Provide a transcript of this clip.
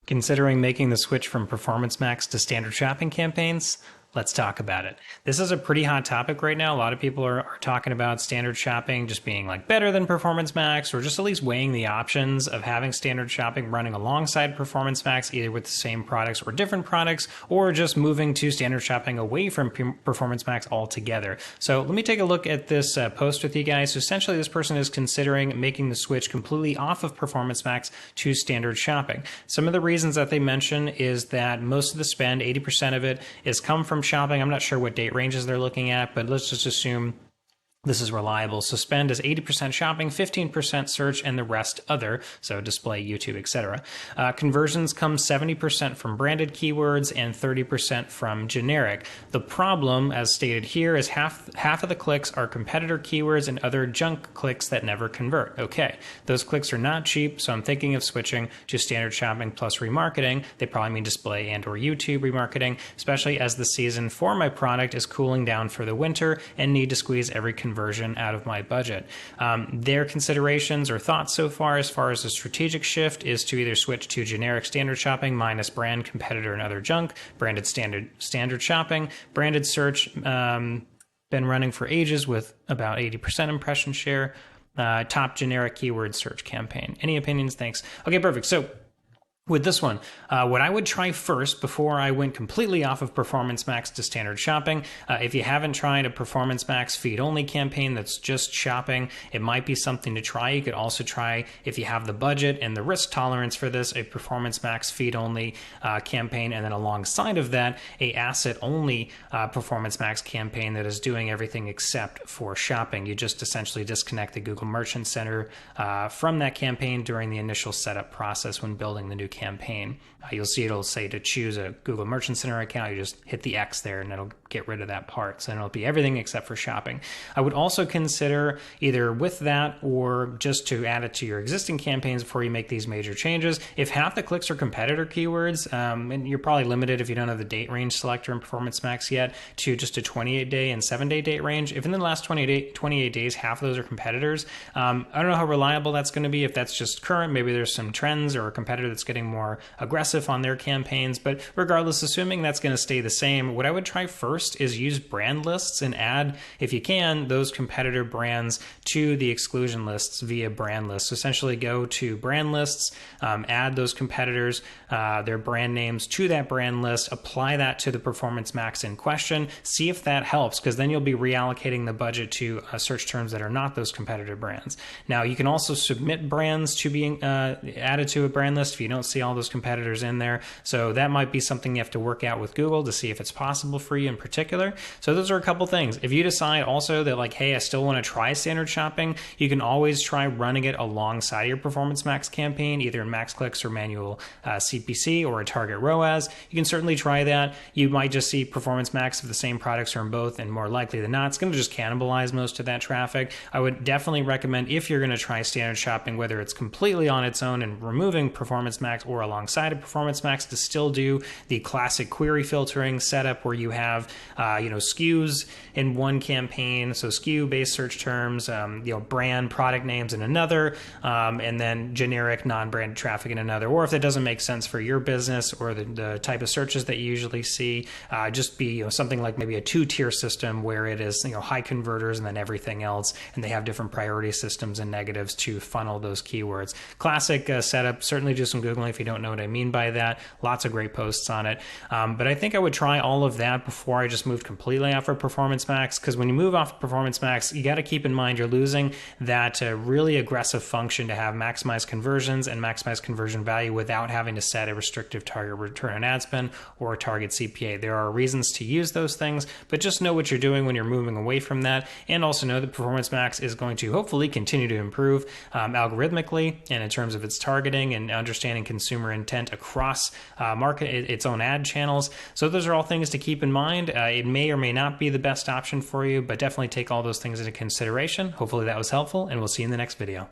Considering making the switch from Performance Max to standard shopping campaigns? Let's talk about it. This is a pretty hot topic right now. A lot of people are talking about standard shopping just being like better than Performance Max, or just at least weighing the options of having standard shopping running alongside Performance Max, either with the same products or different products, or just moving to standard shopping away from Performance Max altogether. So let me take a look at this post with you guys. So essentially, this person is considering making the switch completely off of Performance Max to standard shopping. Some of the reasons that they mention is that most of the spend, 80% of it, is come from shopping. I'm not sure what date ranges they're looking at, but let's just assume this is reliable. So spend is 80% shopping, 15% search, and the rest other, so display, YouTube, etc. Conversions come 70% from branded keywords and 30% from generic. The problem, as stated here, is half of the clicks are competitor keywords and other junk clicks that never convert. Okay, those clicks are not cheap, so I'm thinking of switching to standard shopping plus remarketing. They probably mean display and or YouTube remarketing, especially as the season for my product is cooling down for the winter and need to squeeze every conversion out of my budget. Their considerations or thoughts so far as a strategic shift is to either switch to generic standard shopping minus brand, competitor, and other junk, branded standard shopping, branded search, been running for ages with about 80% impression share, top generic keyword search campaign. Any opinions? Thanks. Okay, perfect. So with this one, what I would try first before I went completely off of Performance Max to standard shopping, if you haven't tried a Performance Max feed-only campaign that's just shopping, it might be something to try. You could also try, if you have the budget and the risk tolerance for this, a Performance Max feed-only campaign, and then alongside of that, a asset-only Performance Max campaign that is doing everything except for shopping. You just essentially disconnect the Google Merchant Center from that campaign during the initial setup process when building the new campaign. You'll see it'll say to choose a Google Merchant Center account. You just hit the X there and it'll get rid of that part. So then it'll be everything except for shopping. I would also consider either with that or just to add it to your existing campaigns before you make these major changes. If half the clicks are competitor keywords, and you're probably limited if you don't have the date range selector in Performance Max yet, to just a 28-day and 7-day date range. If in the last 28 days, half of those are competitors, I don't know how reliable that's going to be. If that's just current, maybe there's some trends or a competitor that's getting more aggressive on their campaigns, but regardless, assuming that's going to stay the same, what I would try first is use brand lists and add, if you can, those competitor brands to the exclusion lists via brand lists. So essentially go to brand lists, add those competitors, their brand names to that brand list, apply that to the Performance Max in question, see if that helps, because then you'll be reallocating the budget to search terms that are not those competitor brands. Now, you can also submit brands to being added to a brand list if you don't see all those competitors in there. So that might be something you have to work out with Google to see if it's possible for you in particular. So those are a couple things. If you decide also that like, hey, I still want to try standard shopping, you can always try running it alongside your Performance Max campaign, either in max clicks or manual CPC or a target ROAS. You can certainly try that. You might just see Performance Max if the same products are in both, and more likely than not, it's going to just cannibalize most of that traffic. I would definitely recommend, if you're going to try standard shopping, whether it's completely on its own and removing Performance Max or alongside of Performance Max, to still do the classic query filtering setup where you have SKUs in one campaign, so SKU based search terms, brand product names in another, and then generic non-branded traffic in another. Or if that doesn't make sense for your business or the type of searches that you usually see, just be something like maybe a 2-tier system where it is high converters and then everything else, and they have different priority systems and negatives to funnel those keywords. Classic setup. Certainly do some Googling if you don't know what I mean by that. Lots of great posts on it. But I think I would try all of that before I just moved completely off of Performance Max, because when you move off of Performance Max, you got to keep in mind you're losing that really aggressive function to have maximize conversions and maximize conversion value without having to set a restrictive target return on ad spend or a target CPA. There are reasons to use those things, but just know what you're doing when you're moving away from that, and also know that Performance Max is going to hopefully continue to improve algorithmically and in terms of its targeting and understanding consumer intent across its own ad channels. So those are all things to keep in mind. It may or may not be the best option for you, but definitely take all those things into consideration. Hopefully that was helpful, and we'll see you in the next video.